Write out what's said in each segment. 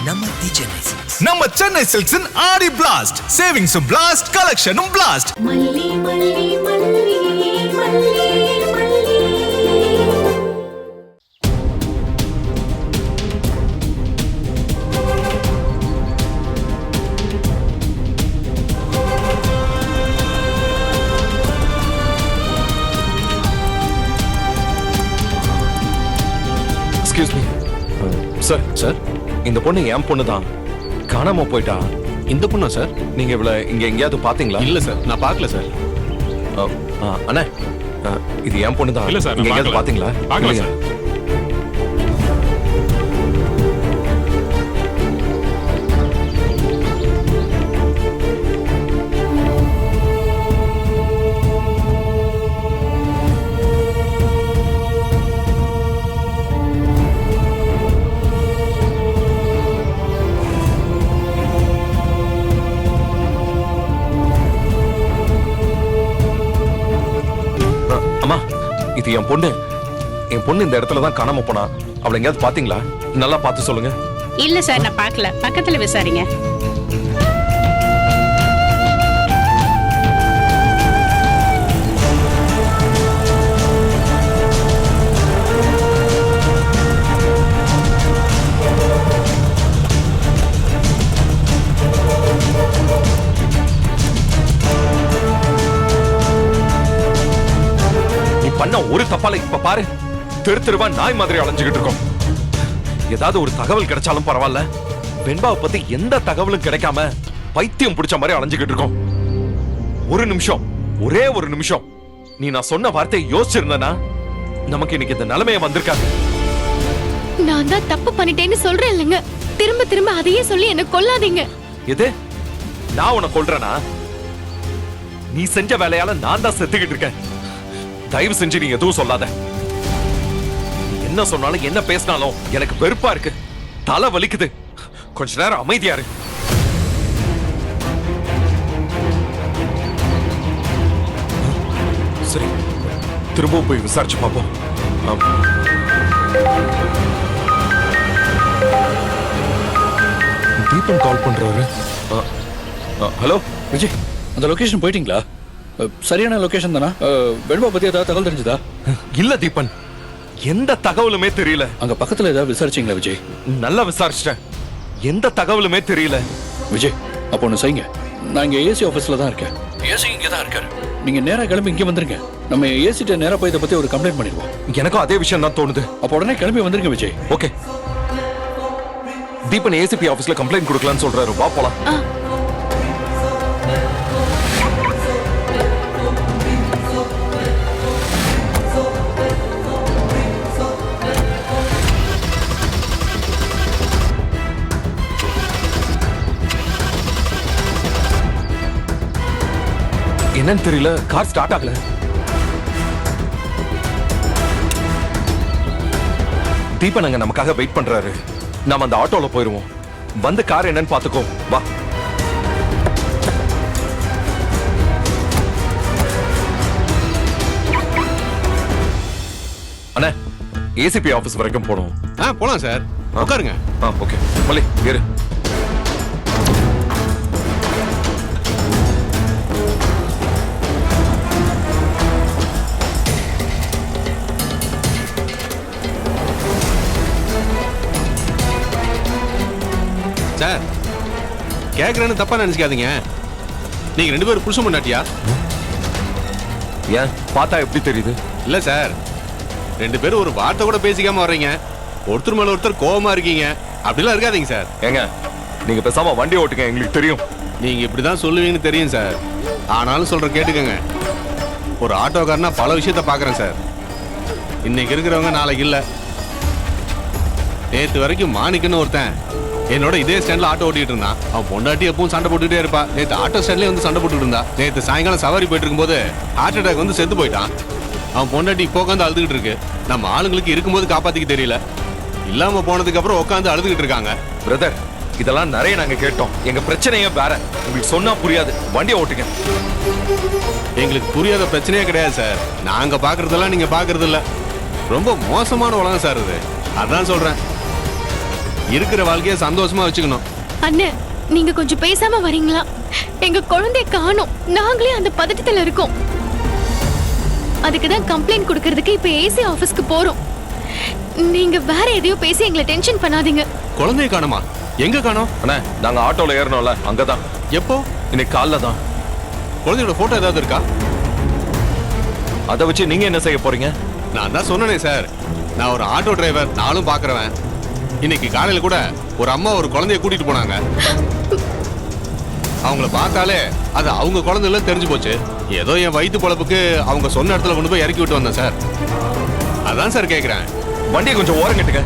நம்ம சென்னை சில்க்ஸின் ஆடி பிளாஸ்ட், சேவிங்ஸும் பிளாஸ்ட், கலெக்ஷனும் பிளாஸ்ட். எக்ஸ்கியூஸ் மீ சார், இந்த பொண்ணு என் பொண்ணு தான், காணாம போயிட்டா. இந்த பொண்ணா சார்? நீங்க இவள இங்க எங்கேயாவது பாத்தீங்களா? இல்ல சார், நான் பார்க்கல சார். அண்ணா, இது என் பொண்ணு தான். இல்ல சார், நீங்க எங்கேயாவது பாத்தீங்களா? பார்க்கல சார். அம்மா, இது என் பொண்ணு. என் பொண்ணு இந்த இடத்துல தான் காணாம போனா. அவளை எங்கேயாவது பாத்தீங்களா? நல்லா பார்த்து சொல்லுங்க. இல்ல சார், நான் பார்க்கல. பக்கத்துல விசாரிங்க. பண்ண ஒரு தப்பால இப்ப பாரு, தெரு தெருவா நாய் மாதிரி அலைஞ்சுகிட்டு இருக்கோம். ஏதாவது ஒரு தகவல் கிடைச்சாலும் பரவாயில்ல, வெண்பாவை பத்தி எந்த தகவலும் கிடைக்காம பைத்தியம் பிடிச்ச மாதிரி அலைஞ்சுகிட்டு இருக்கோம். ஒரு நிமிஷம், ஒரே ஒரு நிமிஷம் நீ நான் சொன்ன வார்த்தையை யோசிச்சிருந்தனா நமக்கு இன்னைக்கு இந்த நிலைமைய வந்திருக்காது. நான் தான் தப்பு பண்ணிட்டேன்னு சொல்றேன் இல்லைங்க, திரும்ப திரும்ப அதையே சொல்லி என்ன கொல்லாதீங்க. எது? நான் உன்னை கொல்றேனா? நீ செஞ்ச வேலையால நான் தான் செத்துக்கிட்டு இருக்கேன். தயவு செஞ்சு நீ எதுவும் சொல்லாத. என்ன சொன்னாலும் என்ன பேசினாலும் எனக்கு வெறுப்பா இருக்கு, தலை வலிக்குது. கொஞ்ச நேரம் அமைதியா இரு. சரி, திரும்பவும் போய் விசாரிச்சு பார்ப்போம். தீபன் கால் பண்றாரு. ஹலோ விஜய், அந்த லொகேஷன் போயிட்டீங்களா? சரியான லொகேஷன் தானா? வெண்பா பத்தி ஏதாவது தகவல் தெரிஞ்சதா? இல்ல தீபன், எந்த தகவலுமே தெரியல. அங்க பக்கத்துல ஏதாவது விசாரிச்சீங்களா விஜய்? நல்லா விசாரிச்சிட்டேன், எந்த தகவலுமே தெரியல. விஜய், அப்போ ஒண்ணு செய்யுங்க. நான் இங்க ஏசி ஆபீஸ்ல தான் இருக்கேன். ஏசி இங்க தான் இருக்காரு. நீங்க நேரா கிளம்பி இங்க வந்துருங்க. நம்ம ஏசிட்ட நேரா போய் இதை பத்தி ஒரு கம்ப்ளைண்ட் பண்ணிடுவோம். எனக்கும் அதே விஷயம் தான் தோணுது. அப்போ உடனே கிளம்பி வந்துருங்க விஜய். ஓகே. தீபன் ஏசிபி ஆபீஸ்ல கம்ப்ளைண்ட் கொடுக்கலாம்னு சொல்றாரு. வா போலாம். என்னன்னு தெரியல, கார் ஸ்டார்ட் ஆகல. தீபன் அங்க நமக்காக வெயிட் பண்றாரு. நாம அந்த ஆட்டோல போயிருவோம். வந்து கார் என்னன்னு பாத்துக்கோ. வா. அண்ணா, ஏசிபி ஆபீஸ் வரைக்கும் போனோம். போலாம் சார், உட்காருங்க. ஓகே, மல்லி ஏறு. சார், கேக்குறேன்னு தப்பா நினைச்சுக்காதீங்க. நீங்க ரெண்டு பேரும் புருஷன் பொண்டாட்டியா? ஏன் பார்த்தா எப்படி தெரியுது? இல்ல சார், ரெண்டு பேரும் ஒரு வார்த்தை கூட பேசிக்காம வர்றீங்க. ஒருத்தர் மேல ஒருத்தர் கோவமா இருக்கீங்க. அப்படிலாம் இருக்காதீங்க சார். ஏங்க, நீங்க பேசாம வண்டி ஓட்டுங்க, எங்களுக்கு தெரியும். நீங்க இப்படிதான் சொல்லுவீங்கன்னு தெரியும் சார். ஆனாலும் சொல்றேன் கேட்டுக்கங்க. ஒரு ஆட்டோக்காரனா பல விஷயத்த பாக்குறேன் சார். இன்னைக்கு இருக்கிறவங்க நாளைக்கு இல்ல. நேத்து வரைக்கும் மாணிக்கன்னு ஒருத்தன் என்னோட இதே ஸ்டாண்ட்ல ஆட்டோ ஓட்டிட்டு இருந்தான். அவன் பொண்டாட்டி எப்பவும் சண்டை போட்டுட்டே இருப்பா. நேத்து ஆட்டோ ஸ்டாண்ட்லயே வந்து சண்டை போட்டுட்டு இருந்தா. நேத்து சாயங்காலம் சவாரி போயிட்டு இருக்கும்போது ஹார்ட் அட்டாக் வந்து செத்து போயிட்டான். அவன் பொண்டாட்டி இப்போ உட்காந்து அழுதுகிட்டு இருக்கு. நம்ம ஆளுங்களுக்கு இருக்கும்போது காப்பாத்திக்க தெரியல, இல்லாம போனதுக்கு அப்புறம் உட்காந்து அழுதுகிட்டு இருக்காங்க. பிரதர், இதெல்லாம் நிறைய நாங்க கேட்டோம். எங்க பிரச்சனையே வேற. உங்களுக்கு சொன்னா புரியாது. வண்டியை ஓட்டுங்க. எங்களுக்கு புரியாத பிரச்சனையே கிடையாது சார். நாங்க பாக்குறதெல்லாம் நீங்க பாக்குறது இல்ல. ரொம்ப மோசமான உலகம் சார் இது. அதான் சொல்றேன். இருக்கிற வாழ்க்கைய சந்தோஷமா வச்சுக்கணும். அண்ணே நீங்க கொஞ்சம் பேசாம வரீங்களா? எங்க குழந்தைய காணோம். நாங்களே அந்த பதட்டத்துல இருக்கோம். அதுக்கு தான் கம்ப்ளைண்ட் கொடுக்கறதுக்கு இப்ப ஏசி ஆபீஸ்க்கு போறோம். நீங்க வேற எதையோ பேசி எங்களை டென்ஷன் பண்ணாதீங்க. குழந்தைய காணுமா? எங்க காணோம்? அண்ணா நாங்க ஆட்டோல ஏறணும்ல அங்கதான். எப்போ? இன்னைக்கு காலைல தான். குழந்தையோட போட்டோ ஏதாவது இருக்கா? அதை வச்சு நீங்க என்ன செய்ய போறீங்க? நான் தான் சொன்னேனே சார், நான் ஒரு ஆட்டோ டிரைவர், நானும் பாக்குறவன். இன்னைக்கு காலையில கூட ஒரு அம்மா ஒரு குழந்தைய கூட்டிட்டு போனாங்க. அவங்கள பார்த்தாலே அது அவங்க குழந்தைல தெரிஞ்சு போச்சு. ஏதோ என் வயிற்று பொழப்புக்கு அவங்க சொன்ன இடத்துல கொண்டு போய் இறக்கி விட்டு வந்தேன் சார். அதான் சார் கேக்குறேன். வண்டியை கொஞ்சம் ஓரம் கட்டுங்க.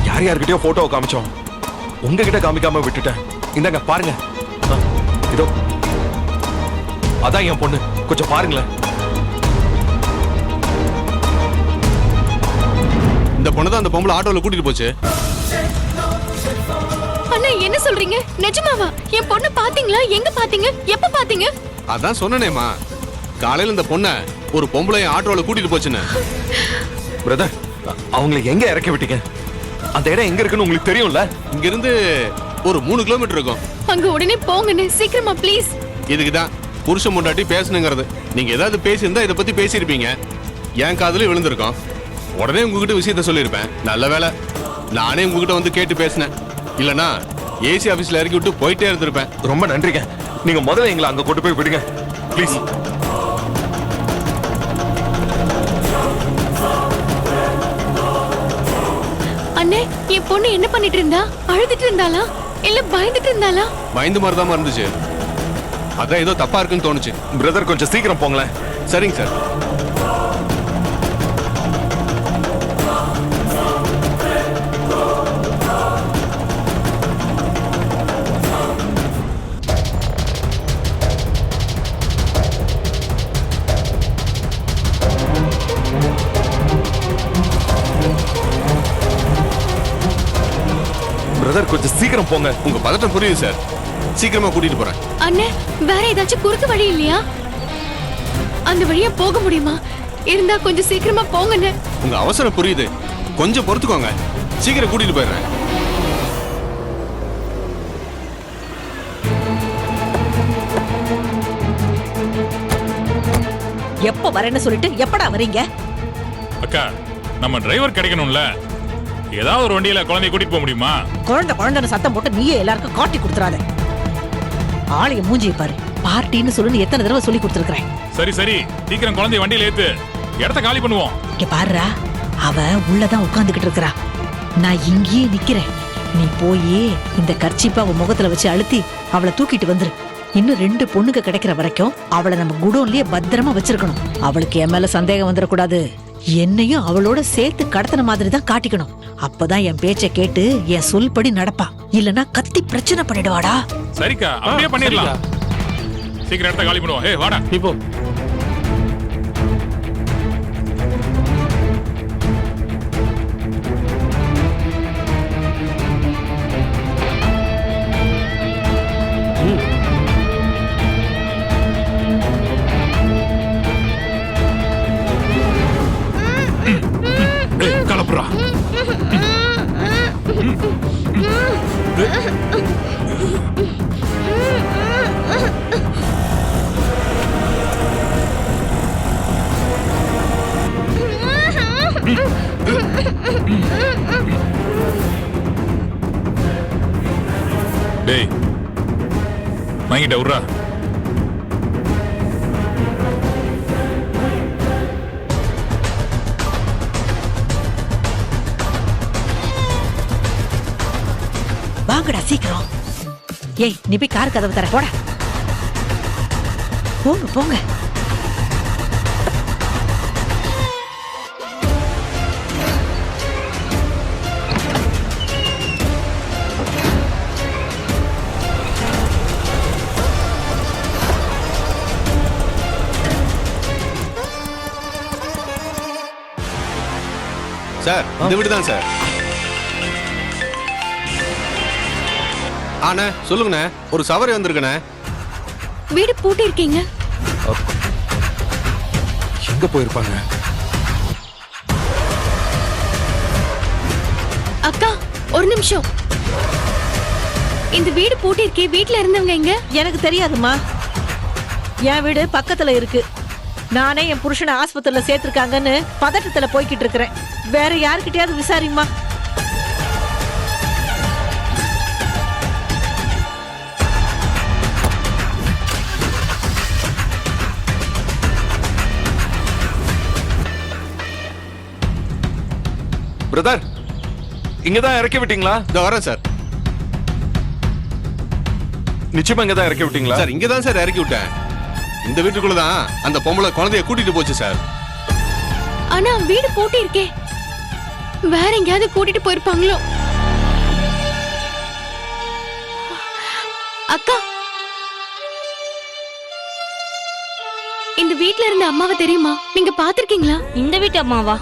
யார் யார்கிட்டயோ போட்டோவை காமிச்சோம், உங்ககிட்ட காமிக்காம விட்டுட்டேன். இந்தாங்க பாருங்க. இதோ அதான் என் பொண்ணு, கொஞ்சம் பாருங்களேன். இந்த பொண்ணு தான் அந்த பொம்பளை ஆட்டோல கூட்டிட்டு போச்சு. அண்ணா என்ன சொல்றீங்க? நிஜமாவா? என் பொண்ணு பாத்தீங்களா? எங்க பாத்தீங்க? எப்ப பாத்தீங்க? அதான் சொன்னனேமா, காலையில இந்த பொண்ணை ஒரு பொம்பளை ஆட்டோல கூட்டிட்டு போச்சுன்னு. பிரதர், அவங்களை எங்க இறக்கி விட்டீங்க? அந்த இடம் எங்க இருக்குன்னு உங்களுக்கு தெரியும்ல? இங்க இருந்து ஒரு 3 கிலோமீட்டர் இருக்கும். அங்க உடனே போங்கண்ணே, சீக்கிரமா ப்ளீஸ். இதுக்குதான் புருஷன் முன்னாடி பேசணுங்கிறது. நீங்க ஏதாவது பேசியிருந்தா இதை பத்தி பேசியிருப்பீங்க. என் காதுல விழுந்திருக்கோம். உடனே உங்ககிட்ட விஷயத்த சொல்லியிருப்பேன். நல்ல வேலை நானே உங்ககிட்ட வந்து கேட்டு பேசினேன். இல்லனா ஏசி ஆபீஸ்ல இறக்கி விட்டு போயிட்டே இருந்திருப்பேன். ரொம்ப நன்றிங்க. நீங்க முதல்ல எங்களை அங்க கொண்டு போய் விடுங்க ப்ளீஸ். அண்ணே என் பொண்ணு என்ன பண்ணிட்டு இருந்தா? அழுதுட்டு இருந்தாளா இல்ல பயந்துட்டு இருந்தாளா? பயந்து மாதிரி தான் இருந்துச்சு. அதான் ஏதோ தப்பா இருக்குன்னு தோணுச்சு. பிரதர் கொஞ்சம் சீக்கிரம் போங்களேன். சரிங்க சார். பிரதர் கொஞ்சம் சீக்கிரம் போங்க. உங்க பதட்டம் புரியுது சார். சீக்கிரமா கூட்டிட்டு போறேன். அண்ணே வேற ஏதாச்சும் குறுக்கு வழி இல்லையா? அந்த வழியா போக முடியுமா? இருந்தா கொஞ்சம் சீக்கிரமா போங்கண்ணே. உங்க அவசரம் புரியுது, கொஞ்சம் பொறுத்துக்கோங்க. சீக்கிரம் கூட்டிட்டு போயிடுறேன். எப்போ வரேன்னு சொல்லிட்டு எப்படா வரீங்க? அக்கா, நம்ம டிரைவர் கிடைக்கணும்ல. ஏதாவது ஒரு வண்டியில குழந்தைய கூட்டிட்டு போக முடியுமா? குழந்தைன்னு சத்தம் போட்டு நீயே எல்லாருக்கும் காட்டி கொடுத்துறாத. ஆளைய மூஞ்சி பாரு. பார்ட்டின்னு சொல்லுன்னு எத்தனை தடவை சொல்லி கொடுத்துருக்கேன். சரி சரி, சீக்கிரம் குழந்தைய வண்டியில ஏத்து, இடத்த காலி பண்ணுவோம். இங்க பாருடா, அவ உள்ளதான் உட்கார்ந்துகிட்டு இருக்கறா. நான் இங்கேயே நிக்கிறேன். நீ போய் இந்த கர்ச்சிப்பை அவ முகத்துல வச்சு அழுத்தி அவளை தூக்கிட்டு வந்துரு. இன்னும் 2 பொண்ணுங்க கிடைக்கிற வரைக்கும் அவளை நம்ம குடோன்லயே பத்திரமா வச்சிருக்கணும். அவளுக்கு என் மேல சந்தேகம் வந்துடக்கூடாது. என்னையும் அவளோட சேர்த்து கடத்தின மாதிரி தான் காட்டிக்கணும். அப்பதான் என் பேச்ச கேட்டு என் சொல்படி நடப்பா. இல்லனா கத்தி பிரச்சனை பண்ணிடுவாடா. சரிக்கா, அப்படியே பண்ணிடலாம். சீக்கிரம் இடத்த காலி பண்ணுவோம். ஏய் வாடா. இப்போ கலப்புறா. டேய் வாங்கிட்ட விட்றா. வாங்கடா சீக்கிரம். ஏய் நீ போய் கார் கதவு தர போடா. போங்க போங்க. சார் இந்த வீடு தான் சார். ஆண்ணே சொல்லுங்கண்ணே, ஒரு சவாரி வந்திருக்கண்ணே. வீடு பூட்டி இருக்கீங்க. எங்க போயிருப்பாங்க? அக்கா ஒரு நிமிஷம். இந்த வீடு பூட்டி இருக்கே, வீட்ல இருந்தவங்க எங்க? எனக்கு தெரியாதுமா. என் வீடு பக்கத்துல இருக்கு. நானே என் புருஷனை ஆஸ்பத்திரியில சேர்த்திருக்காங்கன்னு பதட்டத்துல போய்கிட்டு இருக்கிறேன். வேற யாருக்கிட்டயாவது விசாரிம்மா. பிரதர், இங்கதான் இறக்கி விட்டீங்களா? இதோ வரேன் சார். நிச்சயமா இங்கதான் இறக்கி விட்டீங்களா? சார் இங்க தான் சார் இறக்கி விட்டேன். இந்த வீட்டுக்குள்ள தான் அந்த பொம்பளை குழந்தைய கூட்டிட்டு போச்சு சார். ஆனா வீடு பூட்டி இருக்கே, வேற எங்கேயாவது கூட்டிட்டு போயிருப்பாங்களோ? அக்கா, இந்த வீட்ல இருந்த அம்மாவை தெரியுமா? நீங்க பாத்திருக்கீங்களா? இந்த வீட்டு அம்மாவா?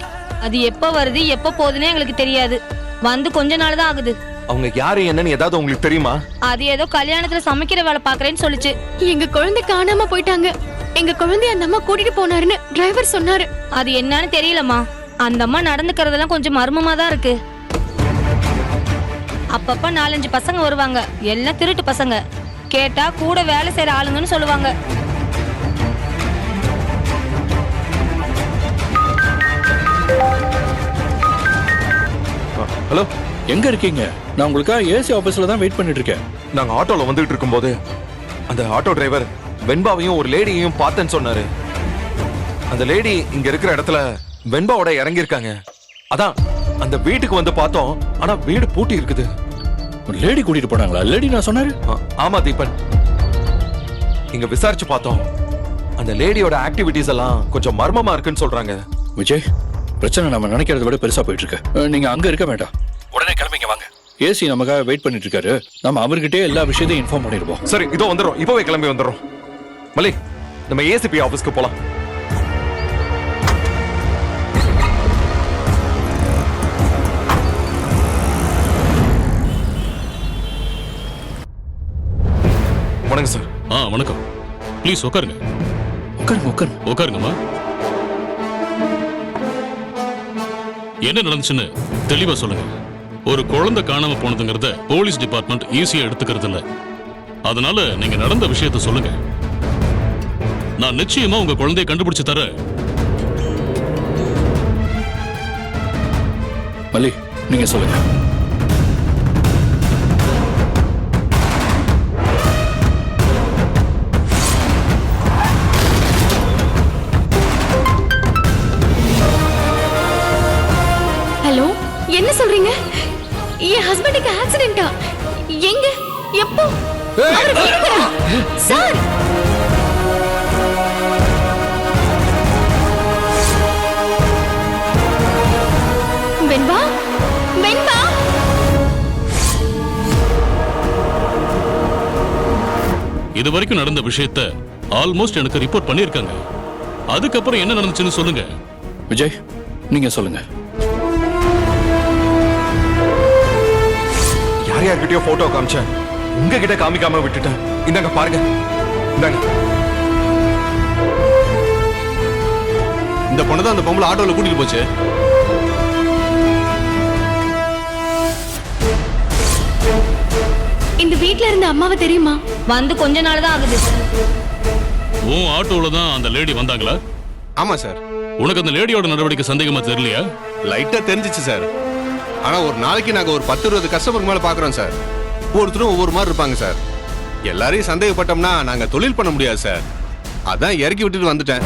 அது எப்ப வருது எப்ப போகுதுன்னு எங்களுக்கு தெரியாது. வந்து கொஞ்ச நாள் தான் ஆகுது. அவங்க யாரு என்னன்னு ஏதாவது உங்களுக்கு தெரியுமா? அது ஏதோ கல்யாணத்துல சமைக்கிற வேலை பாக்குறேன்னு சொல்லுச்சு. எங்க குழந்தை காணாம போயிட்டாங்க. எங்க குழந்தைய அந்த அம்மா கூட்டிட்டு போனாருன்னு டிரைவர் சொன்னாரு. அது என்னன்னு தெரியலம்மா. அந்த அம்மா நடந்துக்கிறதெல்லாம் கொஞ்சம் மர்மமா தான் இருக்கு. அப்பப்ப 4-5 பசங்க வருவாங்க, எல்லாம் திருட்டு பசங்க. கேட்டா கூட வேலை செய்யற ஆளுங்கன்னு சொல்லுவாங்க. ஹலோ, எங்க இருக்கீங்க? நான் உங்களுக்காக ஏசி ஆபீஸ்ல தான் வெயிட் பண்ணிட்டு இருக்கேன். நாங்க ஆட்டோல வந்துட்டு இருக்கும்போது அந்த ஆட்டோ டிரைவர் வெண்பாவையும் ஒரு லேடியையும் பார்த்தேன்னு சொன்னாரு. அந்த லேடி இங்க இருக்கிற இடத்துல வெண்பாவோட இறங்கி இருக்காங்க. அதான் அந்த வீட்டுக்கு வந்து பார்த்தோம். ஆனா வீடு பூட்டி இருக்குது. ஒரு லேடி கூட்டிட்டு போனாங்களா? லேடி நான் சொன்னாரு. ஆமா தீபன், இங்க விசாரிச்சு பார்த்தோம். அந்த லேடியோட ஆக்டிவிட்டிஸ் எல்லாம் கொஞ்சம் மர்மமா இருக்குன்னு சொல்றாங்க. விஜய், பிரச்சனை நம்ம நினைக்கிறத விட பெருசா போயிட்டு இருக்கு. நீங்க அங்க இருக்க வேண்டாம், உடனே கிளம்பிங்க வாங்க. ஏசி நமக்காக வெயிட் பண்ணிட்டு இருக்காரு. நம்ம அவர்கிட்டயே எல்லா விஷயத்தையும் இன்ஃபார்ம் பண்ணிருப்போம். சரி, இதோ வந்துடும். இப்பவே கிளம்பி வந்துடும். மலிக், நம்ம ஏசிபி ஆபீஸ்க்கு போலாம். வணக்கம் சார். வணக்கம். ப்ளீஸ் உட்காருங்க. உட்காருங்க உட்காருங்க. உட்காருங்கம்மா. என்ன நடந்துச்சுன்னு தெளிவா சொல்லுங்க. ஒரு குழந்தை காணாம போனதுங்கிறத போலீஸ் டிபார்ட்மெண்ட் ஈஸியா எடுத்துக்கிறது இல்ல. அதனால நீங்க நடந்த விஷயத்தை சொல்லுங்க. நான் நிச்சயமா உங்க குழந்தையை கண்டுபிடிச்சு தரேன். மலி, நீங்க சொல்லுங்க. ஹலோ, என்ன சொல்றீங்க? என் ஹஸ்பண்டுக்கு ஆக்சிடென்ட்டா? எங்க? எப்போ? அவர் வீட்டுக்குறா? சார், வெண்பா, வெண்பா. இது வரைக்கும் நடந்த விஷயத்தை ஆல்மோஸ்ட் எனக்கு ரிப்போர்ட் பண்ணிருக்காங்க. அதுக்கப்புறம் என்ன நடந்துச்சுன்னு சொல்லுங்க. விஜய், நீங்க சொல்லுங்க. யார்கிட்டயோ போட்டோ காமிச்சேன், உங்ககிட்ட காமிக்காம விட்டுட்டேன். இந்தாங்க பாருங்க. இந்தாங்க. இந்த பொண்ணு தான் அந்த பொம்பளை ஆட்டோல கூட்டிட்டு போச்சு. இந்த வீட்ல இருந்த அம்மாவை தெரியுமா? வந்து கொஞ்ச நாள் தான் ஆகுது. உன் ஆட்டோல தான் அந்த லேடி வந்தாங்களா? ஆமா சார். உனக்கு அந்த லேடியோட நடவடிக்கை சந்தேகமா தெரியலையா? லைட்டா தெரிஞ்சிச்சு சார். ஆனா ஒரு நாளைக்கு நாங்க ஒரு 10-20 கஸ்டமருக்கு மேல பாக்குறோம் சார். ஒவ்வொருத்தரும் ஒவ்வொரு மாதிரி இருப்பாங்க சார். எல்லாரையும் சந்தேகப்பட்டோம்னா நாங்க தொழில் பண்ண முடியாது சார். அதான் இறக்கி விட்டுட்டு வந்துட்டேன்.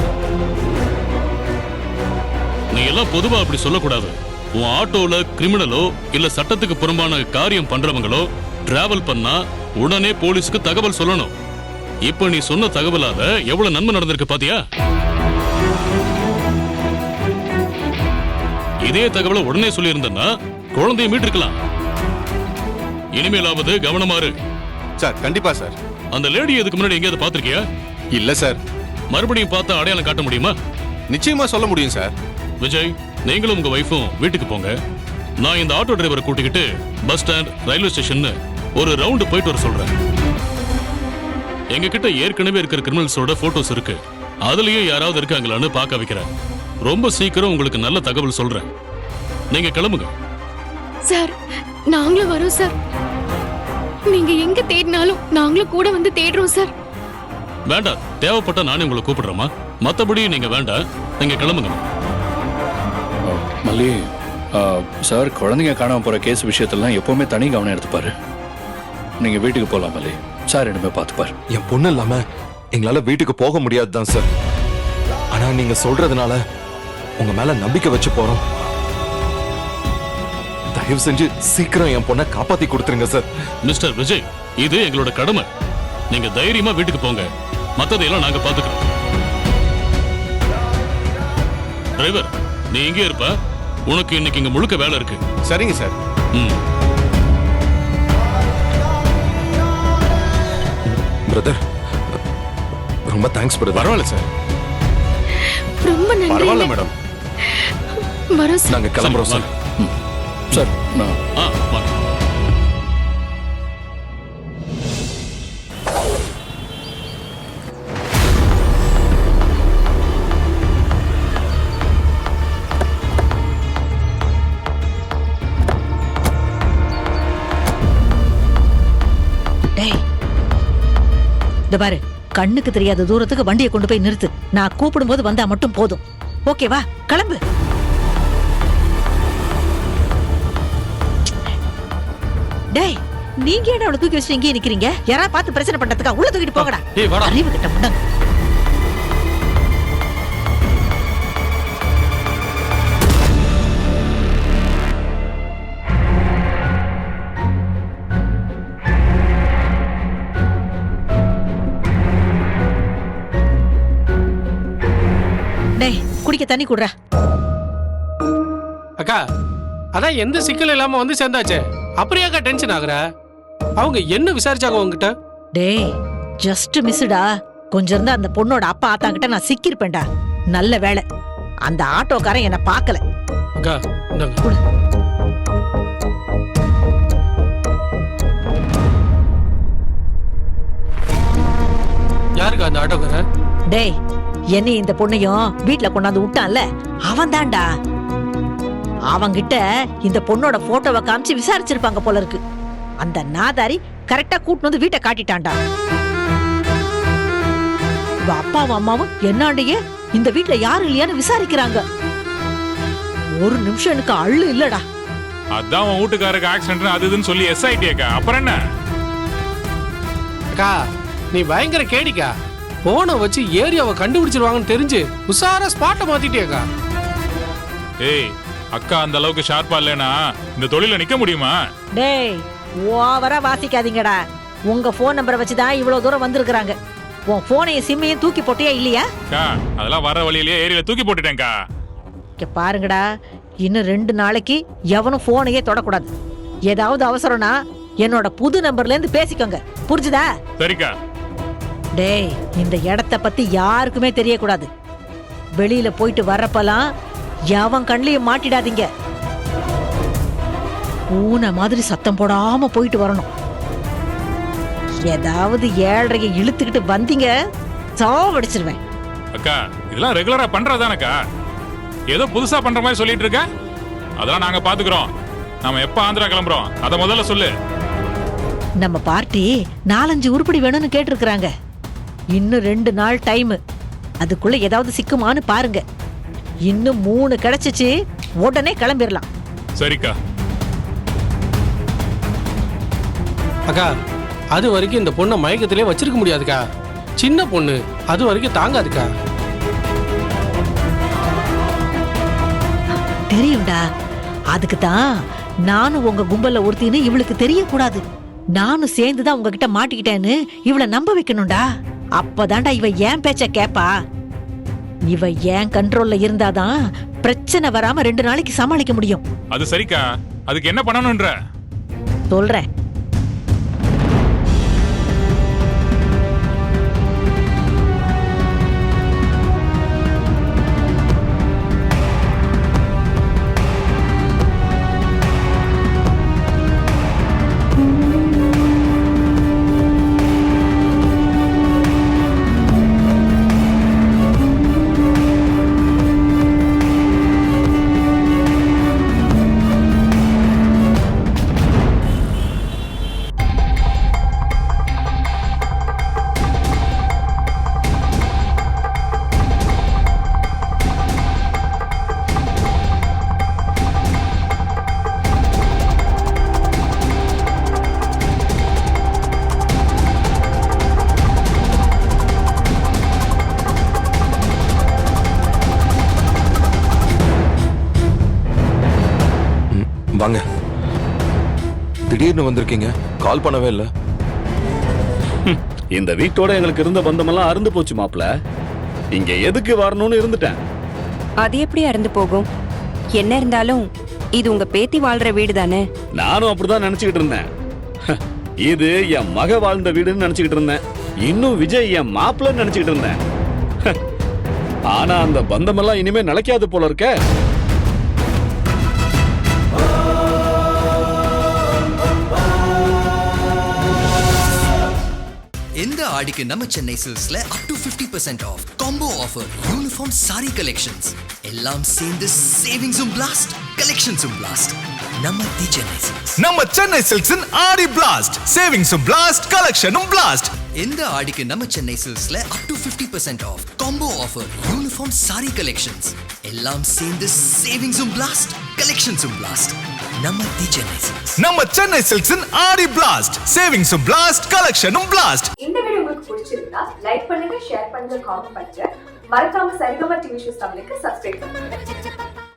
நீ எல்லாம் பொதுவா அப்படி சொல்லக்கூடாது. உன் ஆட்டோல கிரிமினலோ இல்ல சட்டத்துக்கு புறம்பான காரியம் பண்றவங்களோ டிராவல் பண்ணா உடனே போலீஸ்க்கு தகவல் சொல்லணும். இப்ப நீ சொன்ன தகவலால எவ்வளவு நன்மை நடந்திருக்கு பாத்தியா? இதே தகவலை உடனே சொல்லி இருந்தா குழந்தையை மீட்டிருக்கலாம். இனிமேலாவது கவனமா இரு. சார் கண்டிப்பா சார். அந்த லேடி இதுக்கு முன்னாடி எங்கேயாவது பாத்திருக்கியா? இல்ல சார். மறுபடியும் பார்த்தா அடையாளம் காட்ட முடியுமா? நிச்சயமா சொல்ல முடியும் சார். விஜய், நீங்களும் உங்க வைஃபும் வீட்டுக்கு போங்க. நான் இந்த ஆட்டோ டிரைவரை கூட்டிக்கிட்டு பஸ் ஸ்டாண்ட், ரயில்வே ஸ்டேஷன் ஒரு ரவுண்டு போயிட்டு வர சொல்றேன். எங்க கிட்ட ஏற்கனவே இருக்கிற கிரிமினல்ஸோட போட்டோஸ் இருக்கு. அதுலயும் யாராவது இருக்காங்களான்னு பார்க்க வைக்கிறேன். ரொம்ப சீக்கிரம் உங்களுக்கு நல்ல தகவல் சொல்றேன். நீங்க கிளம்புங்க. சார் நாங்களும் வரோம் சார். நீங்க எங்க தேடினாலும் நாங்களும் கூட வந்து தேடுறோம் சார். வேண்டாம், தேவைப்பட்ட நானே உங்களை கூப்பிடுறேம்மா. மத்தபடி நீங்க வேண்டாம், நீங்க கிளம்புங்க. மல்லி, சார் குழந்தைங்க காணாம போற கேஸ் விஷயத்தெல்லாம் எப்பவுமே தனி கவனம் எடுத்துப்பாரு. நீங்க வீட்டுக்கு போலாம் மல்லி, சார் இனிமே பார்த்துப்பாரு. என் பொண்ணு இல்லாம எங்களால வீட்டுக்கு போக முடியாதுதான் சார். ஆனா நீங்க சொல்றதுனால உங்க மேல நம்பிக்கை வச்சு போறோம். தயவு செஞ்சு சீக்கிரம் என் பொண்ணை காப்பாத்தி கொடுத்துருங்க சார். மிஸ்டர் விஜய், இது எங்களோட கடமை. நீங்க தைரியமா வீட்டுக்கு போங்க, மத்ததையெல்லாம் நாங்க பாத்துக்கிறோம். டிரைவர், நீ இங்கே இருப்ப. உனக்கு இன்னைக்கு இங்க முழுக்க வேலை இருக்கு. சரிங்க சார். பிரதர், ரொம்ப தேங்க்ஸ் பிரதர். பரவாயில்ல சார். ரொம்ப நன்றி. பரவாயில்ல மேடம். வரோம் சார். நாங்க கிளம்புறோம் சார். சார் நான் வாங்க. டேய், இந்த பாரு, கண்ணுக்கு தெரியாத தூரத்துக்கு வண்டியை கொண்டு போய் நிறுத்து. நான் கூப்பிடும்போது வந்தா மட்டும் போதும். ஓகேவா? கிளம்பு. டேய், நீங்க என்ன அவளை தூக்கி வச்சு இங்கே நிக்கிறீங்க? யாராவது பார்த்து பிரச்சனை பண்றதுக்கா? உள்ள தூக்கிட்டு போகடா. அறிவு கிட்ட முடங்க. டேய், குடிக்க தண்ணி குடுறா. அக்கா, அதான் எந்த சிக்கல் இல்லாம வந்து சேர்ந்தாச்சே, அப்புறம் ஏக்கா டென்ஷன் ஆகுற? அவங்க என்ன விசாரிச்சாங்க உங்ககிட்ட? டேய், ஜஸ்ட் மிஸ்டா. கொஞ்சம் இருந்தா அந்த பொண்ணோட அப்பா ஆத்தாங்கிட்ட நான் சிக்கிருப்பேன்டா. நல்ல வேளை அந்த ஆட்டோக்காரன் என்ன பார்க்கல. அக்கா, இந்தாங்க. குடு. யாருக்கா அந்த ஆட்டோக்காரன்? டேய், என்னை இந்த பொண்ணையும் வீட்ல கொண்டாந்து விட்டான்ல, அவன் தான்டா. அவங்கிட்ட இந்த பொண்ணோட போட்டோவை காமிச்சு விசாரிச்சிருப்பாங்க போல இருக்கு. அந்த நாதாரி கரெக்டா கூட்டிட்டு வந்து வீட்டை காட்டிட்டான்டா. இவ அப்பாவும் அம்மாவும் என்னாண்டையே இந்த வீட்ல யாரு இல்லையான்னு விசாரிக்கிறாங்க. ஒரு நிமிஷம் எனக்கு அள்ளு இல்லடா. அதான் உன் வீட்டுக்காரருக்கு ஆக்சிடென்ட் அது இதுன்னு சொல்லி எஸ்ஐடிக்கா. அப்புறம் என்ன அக்கா, நீ பயங்கர கேடிக்கா. போனை வச்சு ஏரியாவை கண்டுபிடிச்சிருவாங்கன்னு தெரிஞ்சு உசாரா ஸ்பாட்டை மாத்திட்டியக்கா. ஏய், அக்கா அந்த அளவுக்கு ஷார்ப்பா இல்லைனா இந்த தொழில நிக்க முடியுமா? டேய், ஓவரா வாசிக்காதீங்கடா. உங்க போன் நம்பரை வச்சுதான் இவ்வளவு தூரம் வந்திருக்காங்க. உன் போனையும் சிம்மையும் தூக்கி போட்டியா இல்லையா? அதெல்லாம் வர வழியிலேயே ஏரியில தூக்கி போட்டுட்டேன்க்கா. பாருங்கடா, இன்னும் 2 நாளைக்கு எவனும் போனையே தொடக்கூடாது. ஏதாவது அவசரம்னா என்னோட புது நம்பர்ல இருந்து பேசிக்கோங்க, புரிஞ்சுதா? சரிக்கா. டேய், இந்த இடத்த பத்தி யாருக்குமே தெரியக்கூடாது. வெளியில போயிட்டு வர்றப்பெல்லாம் எவன் கண்ணிலையும் மாட்டிடாதீங்க. பூனை மாதிரி சத்தம் போடாம போயிட்டு வரணும். ஏதாவது 7:30 இழுத்துக்கிட்டு வந்தீங்க, சாவடிச்சிருவேன். அக்கா, இதெல்லாம் ரெகுலரா பண்றதானக்கா? ஏதோ புதுசா பண்ற மாதிரி சொல்லிட்டு இருக்க. அதெல்லாம் நாங்க பாத்துக்கிறோம். நாம எப்ப ஆந்திரா கிளம்புறோம் அத முதல்ல சொல்லு. நம்ம பார்ட்டி 4-5 உருப்படி வேணும்னு கேட்டிருக்கிறாங்க. இன்னும் 2 நாள் டைம். அதுக்குள்ள ஏதாவது சிக்குமான்னு பாருங்க. இன்னும் 3 கிடைச்சிச்சு, உடனே கிளம்பிடலாம். சரிக்கா. அக்கா, அது வரைக்கும் இந்த பொண்ணை மயக்கத்திலே வச்சிருக்க முடியாதுக்கா. சின்ன பொண்ணு, அது வரைக்கும் தாங்காதுக்கா. தெரியும்டா. அதுக்கு தான் நானும் உங்க கும்பல்ல ஒருத்தின்னு இவளுக்கு தெரியக்கூடாது. நானும் சேர்ந்துதான் உங்ககிட்ட மாட்டிக்கிட்டேன்னு இவளை நம்ப வைக்கணும்டா. அப்பதான்டா இவ ஏன் பேச்ச கேப்பா. இவ ஏன் கண்ட்ரோல்ல இருந்தாதான் பிரச்சனை வராம 2 நாளைக்கு சமாளிக்க முடியும். அது சரிக்கா. அதுக்கு என்ன பண்ணணும்ன்ற சொல்றேன். வாங்க. திடீர்னு வந்திருக்கீங்க, கால் பண்ணவே இல்லை. இந்த வீட்டோட எங்களுக்கு இருந்த பந்தமெல்லாம் அருந்து போச்சு மாப்ள. இங்க எதுக்கு வரணும்னு இருந்துட்டேன். அது எப்படி அறந்து போகும்? என்ன இருந்தாலும் இது உங்க பேத்தி வாழ்ற வீடு தானே. நானும் அப்படிதான் நினைச்சுக்கிட்டு இருந்தேன். இது என் மக வாழ்ந்த வீடுன்னு நினைச்சுக்கிட்டு இருந்தேன். இன்னும் விஜய் என் மாப்பிள்ளன்னு நினைச்சுக்கிட்டு இருந்தேன். ஆனா அந்த பந்தமெல்லாம் இனிமே நிலைக்காது போல இருக்க. இந்த ஆடிக்கு நம்ம சென்னை சில்க்ஸ்ல up to 50% off combo offer, uniform sari collections எல்லாம் சேர்ந்து சேவிங்ஸும் பிளாஸ்ட், கலெக்ஷன்ஸும் பிளாஸ்ட். நம்ம தி சென்னை சில்க்ஸ். நம்ம சென்னை சில்க்ஸின் ஆடி பிளாஸ்ட், சேவிங்ஸும் பிளாஸ்ட், கலெக்ஷனும் பிளாஸ்ட். இந்த ஆடிக்கு நம்ம சென்னை சில்க்ஸ்ல up to 50% off combo offer, uniform sari collections எல்லாம் சேர்ந்து சேவிங்ஸும் பிளாஸ்ட், கலெக்ஷன்ஸும் பிளாஸ்ட். நம்ம தி சென்னை சில்க்ஸ். நம்ம சென்னை சில்க்ஸின் ஆடி பிளாஸ்ட், சேவிங்ஸும் பிளாஸ்ட், கலெக்ஷனும் பிளாஸ்ட். இந்த வீடியோ உங்களுக்கு பிடிச்சிருந்தா லைக் பண்ணுங்க, ஷேர் பண்ணுங்க, காமெண்ட் பண்ணுங்க. மறக்காம சரிகமா டிவி ஷோஸ் தமிழுக்கு சப்ஸ்கிரைப் பண்ணுங்க.